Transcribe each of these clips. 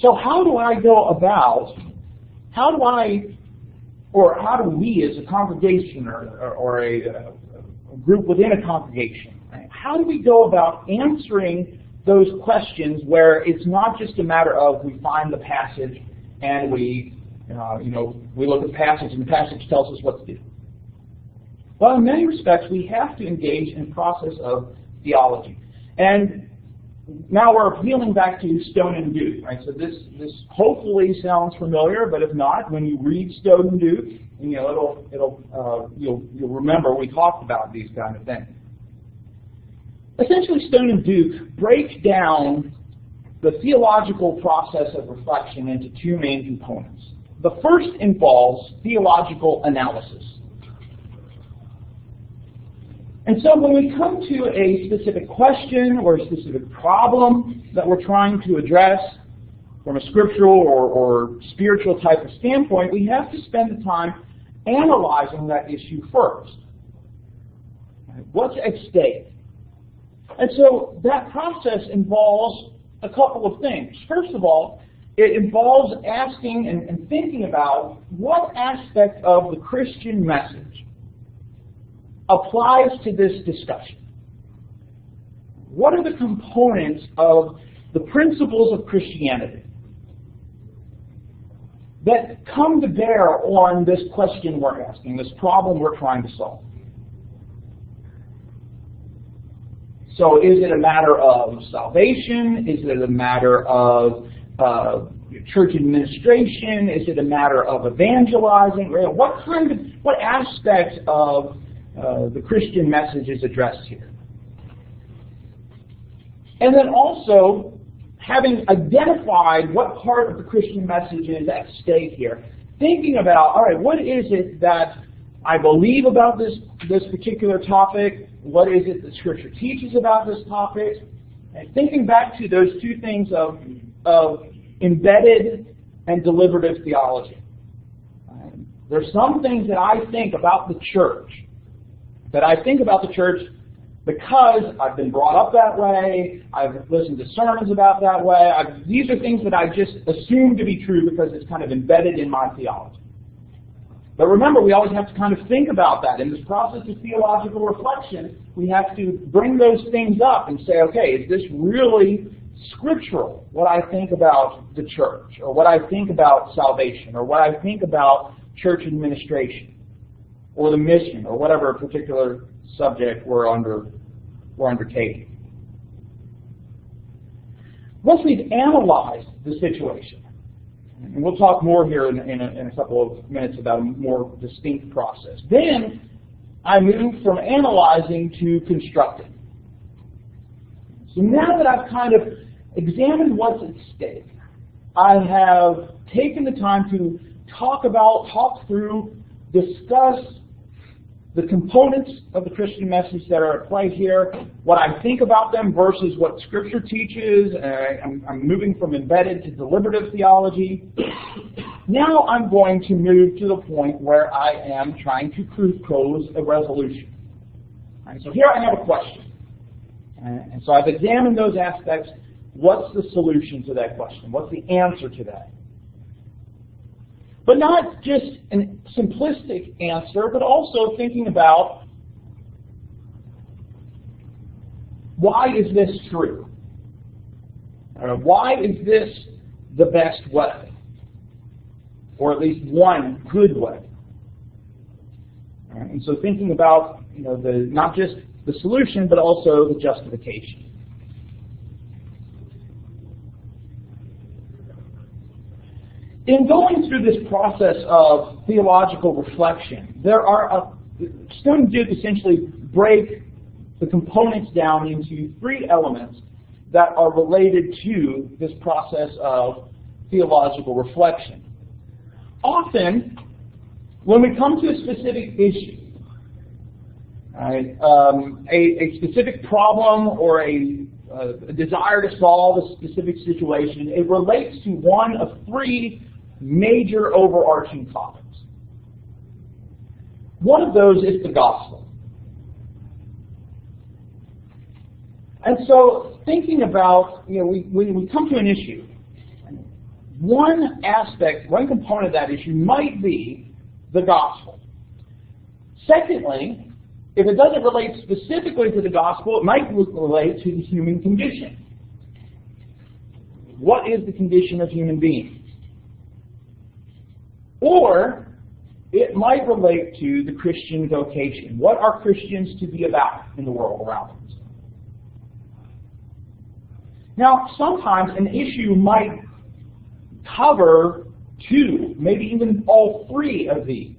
So how do I go about, how do we as a congregation or a group within a congregation, right, how do we go about answering those questions where it's not just a matter of we find the passage and we look at the passage and the passage tells us what to do? Well, in many respects, we have to engage in a process of theology. And now we're appealing back to Stone and Duke, right? So this hopefully sounds familiar, but if not, when you read Stone and Duke, you'll remember we talked about these kind of things. Essentially, Stone and Duke break down the theological process of reflection into two main components. The first involves theological analysis. And so when we come to a specific question or a specific problem that we're trying to address from a scriptural or spiritual type of standpoint, we have to spend the time analyzing that issue first. What's at stake? And so that process involves a couple of things. First of all, it involves asking and thinking about what aspect of the Christian message applies to this discussion. What are the components of the principles of Christianity that come to bear on this question we're asking, this problem we're trying to solve? So is it a matter of salvation? Is it a matter of church administration? Is it a matter of evangelizing? What aspect of the Christian message is addressed here? And then also, having identified what part of the Christian message is at stake here, thinking about, all right, what is it that I believe about this particular topic? What is it that Scripture teaches about this topic? And thinking back to those two things of embedded and deliberative theology. There's some things that I think about the church, because I've been brought up that way, I've listened to sermons about that way. These are things that I just assume to be true because it's kind of embedded in my theology. But remember, we always have to kind of think about that. In this process of theological reflection, we have to bring those things up and say, okay, is this really scriptural, what I think about the church, or what I think about salvation, or what I think about church administration, or the mission, or whatever particular subject we're undertaking. Once we've analyzed the situation, and we'll talk more here in a couple of minutes about a more distinct process, then I move from analyzing to constructing. So now that I've kind of examined what's at stake, I have taken the time to talk through, discuss the components of the Christian message that are at play here, what I think about them versus what Scripture teaches. I'm moving from embedded to deliberative theology. Now I'm going to move to the point where I am trying to propose a resolution. Right, so here I have a question. And so I've examined those aspects. What's the solution to that question? What's the answer to that? But not just a simplistic answer, but also thinking about, why is this true? Why is this the best way? Or at least one good way? And so thinking about not just the solution, but also the justification. In going through this process of theological reflection, Stone and Duke essentially break the components down into three elements that are related to this process of theological reflection. Often, when we come to a specific issue, right, a specific problem or a desire to solve a specific situation, it relates to one of three major overarching topics. One of those is the gospel. And so thinking about, when we come to an issue, one aspect, one component of that issue might be the gospel. Secondly, if it doesn't relate specifically to the gospel, it might relate to the human condition. What is the condition of human beings? Or it might relate to the Christian vocation. What are Christians to be about in the world around us? Now, sometimes an issue might cover two, maybe even all three of these.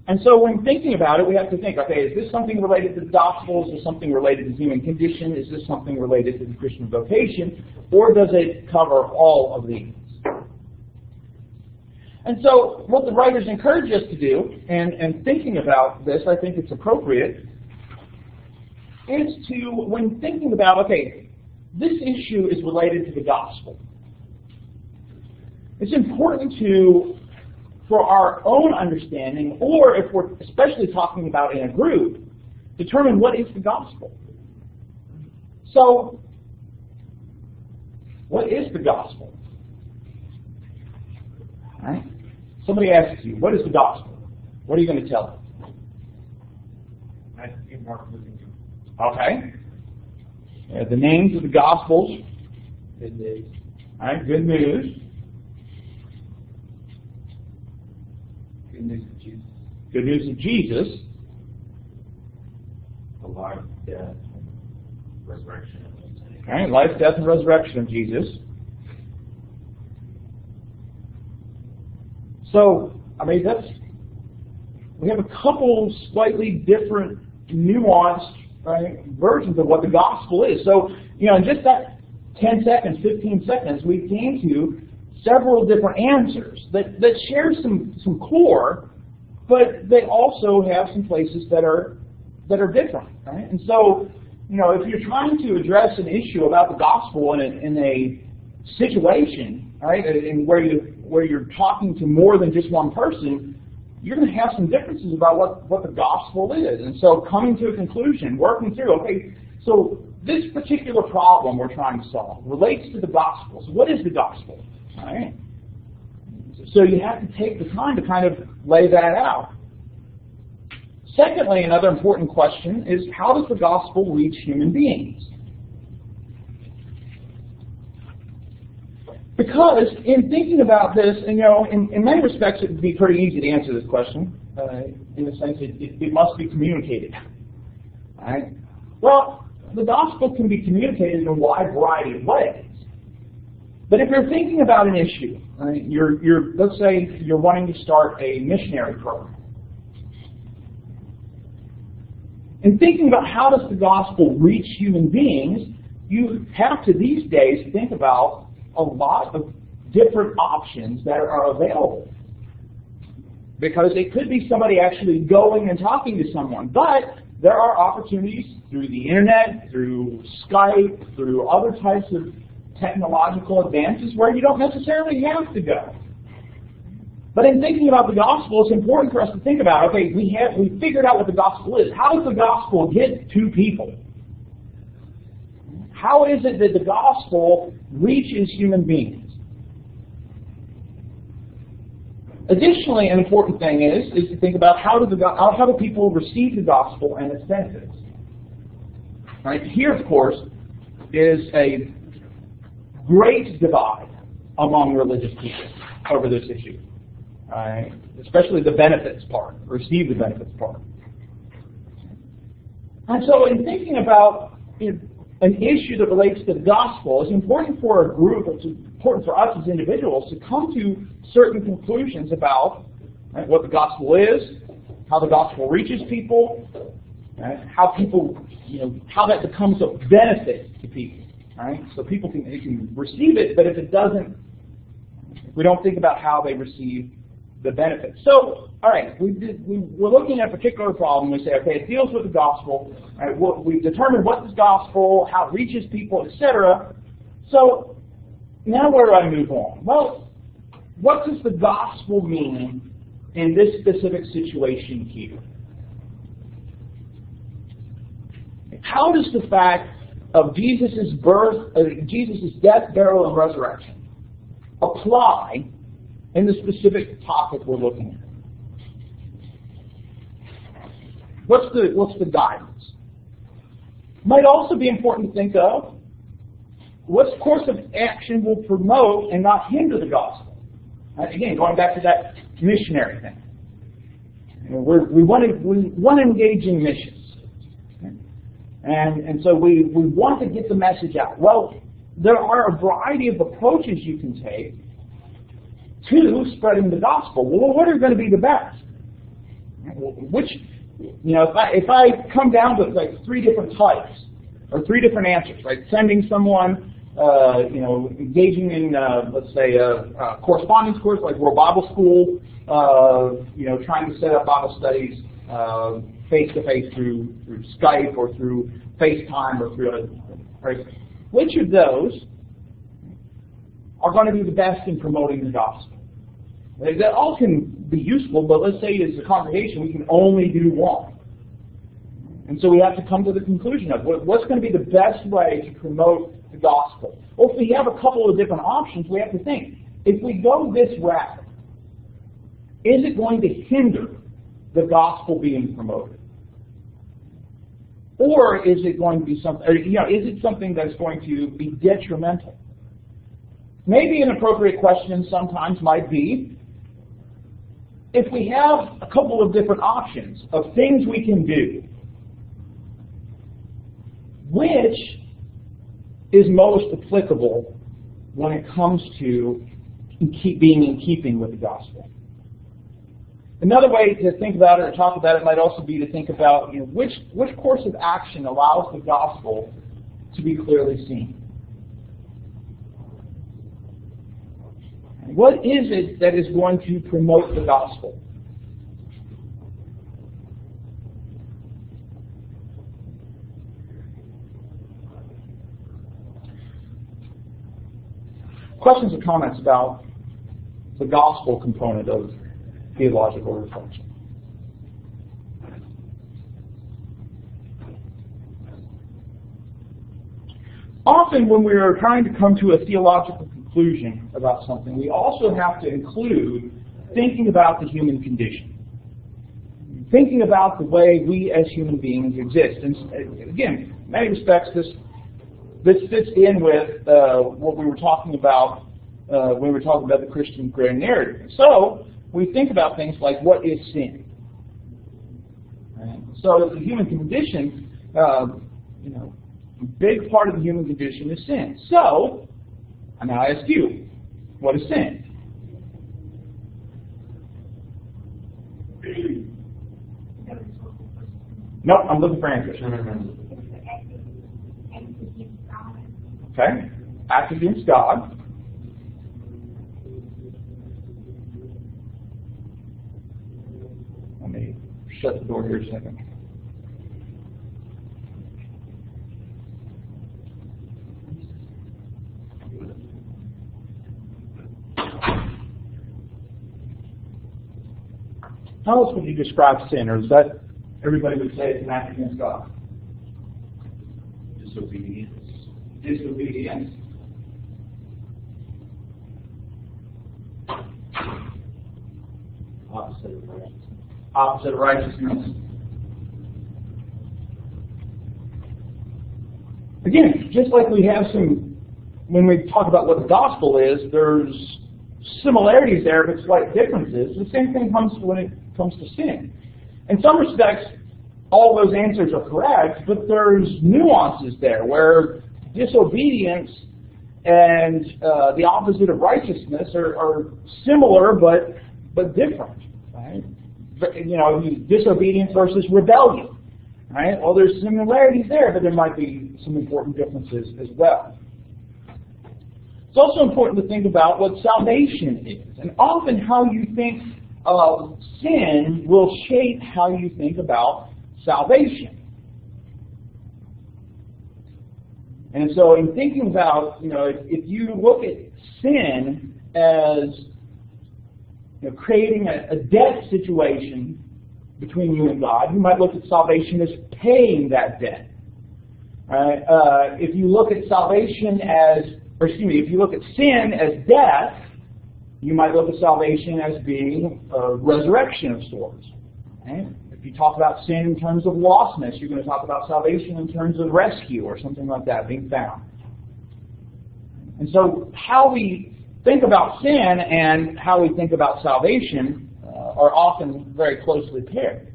And so when thinking about it, we have to think, okay, is this something related to the gospel? Is this something related to human condition? Is this something related to the Christian vocation? Or does it cover all of these? And so what the writers encourage us to do, and thinking about this, I think it's appropriate, is to, when thinking about, okay, this issue is related to the gospel. It's important to, for our own understanding, or if we're especially talking about in a group, determine what is the gospel. So, what is the gospel? All right? Somebody asks you, what is the gospel? What are you going to tell them? Okay. The names of the Gospels. Good news. All right, good news. Good news of Jesus. Good news of Jesus. The life, death, and resurrection. Okay, life, death, and resurrection of Jesus. So, I mean, we have a couple slightly different, nuanced, right, versions of what the gospel is. So, in just that 10 seconds, 15 seconds, we came to several different answers that share some core, but they also have some places that are different, right? And so, if you're trying to address an issue about the gospel in a situation, right, and where you're talking to more than just one person, you're going to have some differences about what the gospel is. And so coming to a conclusion, working through, okay, so this particular problem we're trying to solve relates to the gospel. So what is the gospel? All right? So you have to take the time to kind of lay that out. Secondly, another important question is, how does the gospel reach human beings? Because in thinking about this, and in many respects it would be pretty easy to answer this question, in the sense it must be communicated. All right? Well, the gospel can be communicated in a wide variety of ways. But if you're thinking about an issue, right, let's say you're wanting to start a missionary program. In thinking about how does the gospel reach human beings, you have to these days think about a lot of different options that are available. Because it could be somebody actually going and talking to someone, but there are opportunities through the internet, through Skype, through other types of technological advances where you don't necessarily have to go. But in thinking about the gospel, it's important for us to think about, okay, we figured out what the gospel is. How does the gospel get to people? How is it that the gospel reaches human beings? Additionally, an important thing is to think about how do people receive the gospel and its benefits. Right? Here, of course, is a great divide among religious people over this issue. Right? Especially the benefits part, receive the benefits part. And so in thinking about an issue that relates to the gospel, it's important for a group, it's important for us as individuals to come to certain conclusions about, right, what the gospel is, how the gospel reaches people, right, how people, how that becomes a benefit to people. Right? So people can receive it, but if we don't think about how they receive the benefits. So, all right, we're looking at a particular problem. We say, okay, it deals with the gospel. Right? We've determined what is gospel, how it reaches people, etc. So now where do I move on? Well, what does the gospel mean in this specific situation here? How does the fact of Jesus' birth, Jesus' death, burial, and resurrection, apply in the specific topic we're looking at? What's the guidance? Might also be important to think of what course of action will promote and not hinder the gospel. Again, going back to that missionary thing. We want to engage in missions. And so we want to get the message out. Well, there are a variety of approaches you can take to spreading the gospel. Well, what are going to be the best? Which, if I come down to like 3 different types or 3 different answers, right? Sending someone, engaging in, let's say, a correspondence course like World Bible School, trying to set up Bible studies face-to-face through Skype or through FaceTime or through right? Which of those are going to be the best in promoting the gospel? That all can be useful, but let's say as a congregation we can only do one. And so we have to come to the conclusion of what's going to be the best way to promote the gospel. Well, if we have a couple of different options, we have to think, if we go this route, is it going to hinder the gospel being promoted? Or is it going to be something, is it something that's going to be detrimental? Maybe an appropriate question sometimes might be, if we have a couple of different options of things we can do, which is most applicable when it comes to being in keeping with the gospel? Another way to think about it or talk about it might also be to think about which course of action allows the gospel to be clearly seen. What is it that is going to promote the gospel? Questions or comments about the gospel component of theological reflection? Often when we are trying to come to a theological conclusion about something, we also have to include thinking about the human condition. Thinking about the way we as human beings exist. And again, in many respects, this fits in with what we were talking about when we were talking about the Christian grand narrative. So we think about things like, what is sin? Right? So the human condition, a big part of the human condition is sin. So I now ask you, what is sin? Nope, I'm looking for answers. Okay, act against God. Let me shut the door here a second. How else would you describe sin, or is that everybody would say it's an act against God? Disobedience. Disobedience. Opposite of righteousness. Opposite of righteousness. Again, just like we have when we talk about what the gospel is, there's similarities there, but slight differences. The same thing comes when it comes to sin. In some respects, all those answers are correct, but there's nuances there where disobedience and the opposite of righteousness are similar but different. Right? Disobedience versus rebellion. Right? Well, there's similarities there, but there might be some important differences as well. It's also important to think about what salvation is. And often how you think of sin will shape how you think about salvation. And so in thinking about, if you look at sin as creating a debt situation between you and God, you might look at salvation as paying that debt. If you look at salvation if you look at sin as death, You might look at salvation as being a resurrection of sorts. Okay? If you talk about sin in terms of lostness, you're going to talk about salvation in terms of rescue or something like that, being found. And so how we think about sin and how we think about salvation are often very closely paired.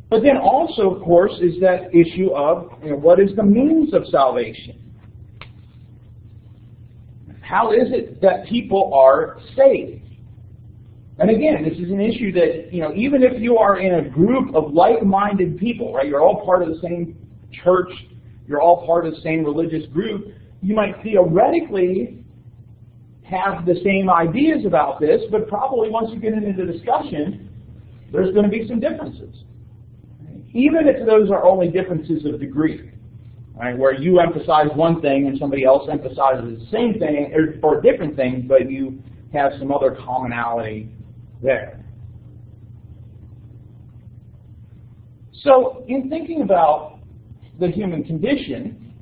But then also, of course, is that issue of what is the means of salvation? How is it that people are saved? And again, this is an issue that, even if you are in a group of like-minded people, right, you're all part of the same church, you're all part of the same religious group, you might theoretically have the same ideas about this, but probably once you get into the discussion, there's going to be some differences. Even if those are only differences of degree, right, where you emphasize one thing and somebody else emphasizes the same thing or a different thing, but you have some other commonality there. So in thinking about the human condition,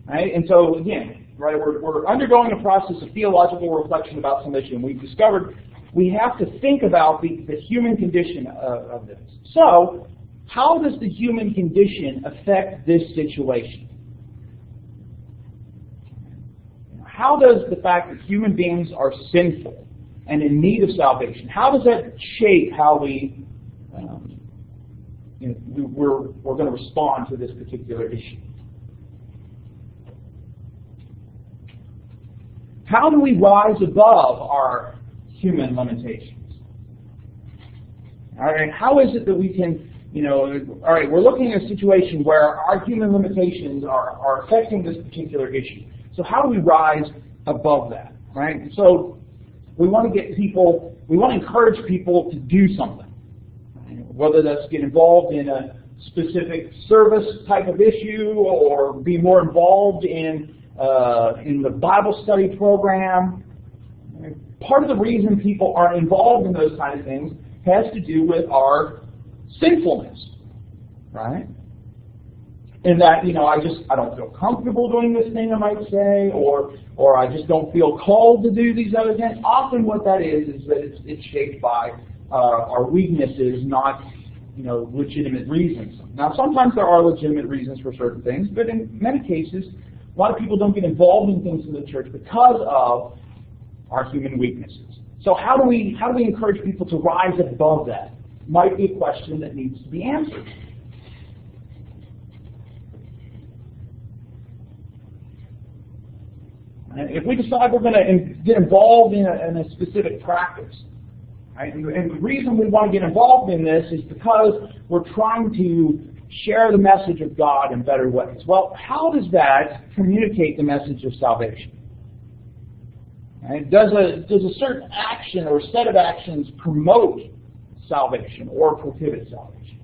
right, and so again, right, we're undergoing a process of theological reflection about some issue, and we've discovered we have to think about the human condition of this. So how does the human condition affect this situation? How does the fact that human beings are sinful and in need of salvation, how does that shape how we're going to respond to this particular issue? How do we rise above our human limitations? All right, how is it that we can, all right, we're looking at a situation where our human limitations are affecting this particular issue. So how do we rise above that, right? So we want to encourage people to do something, right? Whether that's get involved in a specific service type of issue or be more involved in the Bible study program. Part of the reason people are involved in those kind of things has to do with our sinfulness, right? In that, I don't feel comfortable doing this thing, I might say, or I just don't feel called to do these other things. Often what that is that it's shaped by our weaknesses, not, legitimate reasons. Now, sometimes there are legitimate reasons for certain things, but in many cases, a lot of people don't get involved in things in the church because of our human weaknesses. So how do we encourage people to rise above that? Might be a question that needs to be answered. And if we decide we're going to get involved in a specific practice, right, and the reason we want to get involved in this is because we're trying to share the message of God in better ways. Well, how does that communicate the message of salvation? Right? Does a certain action or set of actions promote salvation or prohibit salvation?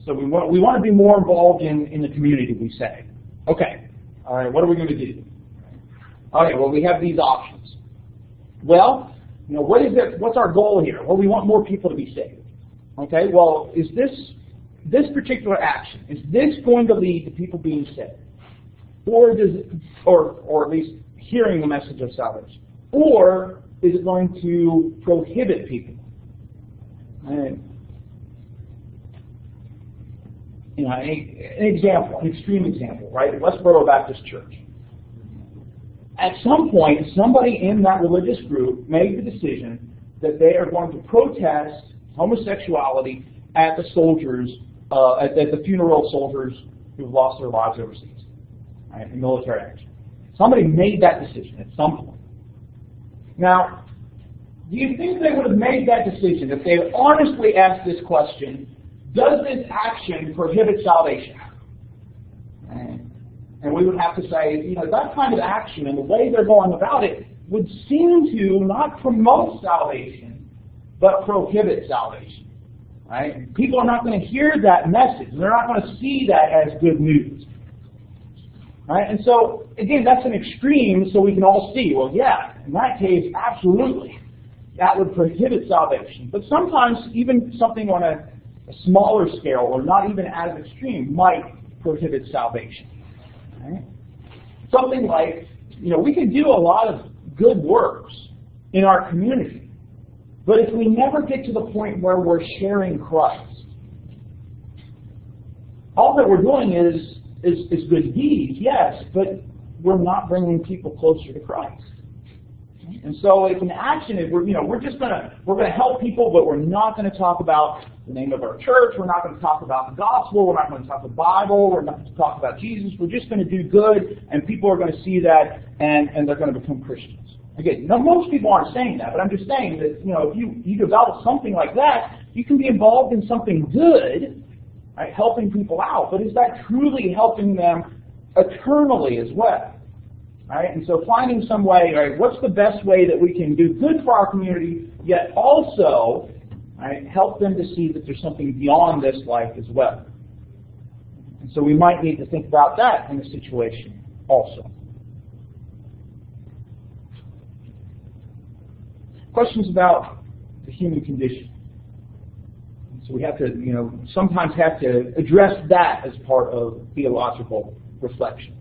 So we want to be more involved in the community, we say. Okay. All right, what are we going to do? All right, well, we have these options. Well, what's our goal here? Well, we want more people to be saved. Okay, well, is this particular action, is this going to lead to people being saved? Or or at least hearing the message of salvation? Or is it going to prohibit people? And, an example, an extreme example, right? Westboro Baptist Church. At some point, somebody in that religious group made the decision that they are going to protest homosexuality at the soldiers, at the funeral of soldiers who've lost their lives overseas, right, in military action. Somebody made that decision at some point. Now, do you think they would have made that decision if they had honestly asked this question, does this action prohibit salvation? And we would have to say, that kind of action and the way they're going about it would seem to not promote salvation, but prohibit salvation. Right? People are not going to hear that message. They're not going to see that as good news. Right? And so, again, that's an extreme so we can all see, well, yeah, in that case, absolutely, that would prohibit salvation. But sometimes even something on a smaller scale or not even as extreme might prohibit salvation. Right? Something like, we can do a lot of good works in our community. But if we never get to the point where we're sharing Christ, all that we're doing is good deeds, yes, but we're not bringing people closer to Christ. And so if an action is, we're gonna help people, but we're not going to talk about the name of our church, we're not going to talk about the gospel, we're not going to talk the Bible, we're not going to talk about Jesus, we're just going to do good, and people are going to see that, and they're going to become Christians. Again, most people aren't saying that, but I'm just saying that, if you develop something like that, you can be involved in something good, right, helping people out, but is that truly helping them eternally as well? Right? And so finding some way, right, what's the best way that we can do good for our community, yet also, right, help them to see that there's something beyond this life as well. And so we might need to think about that in the situation also. Questions about the human condition. So we have to, sometimes have to address that as part of theological reflection.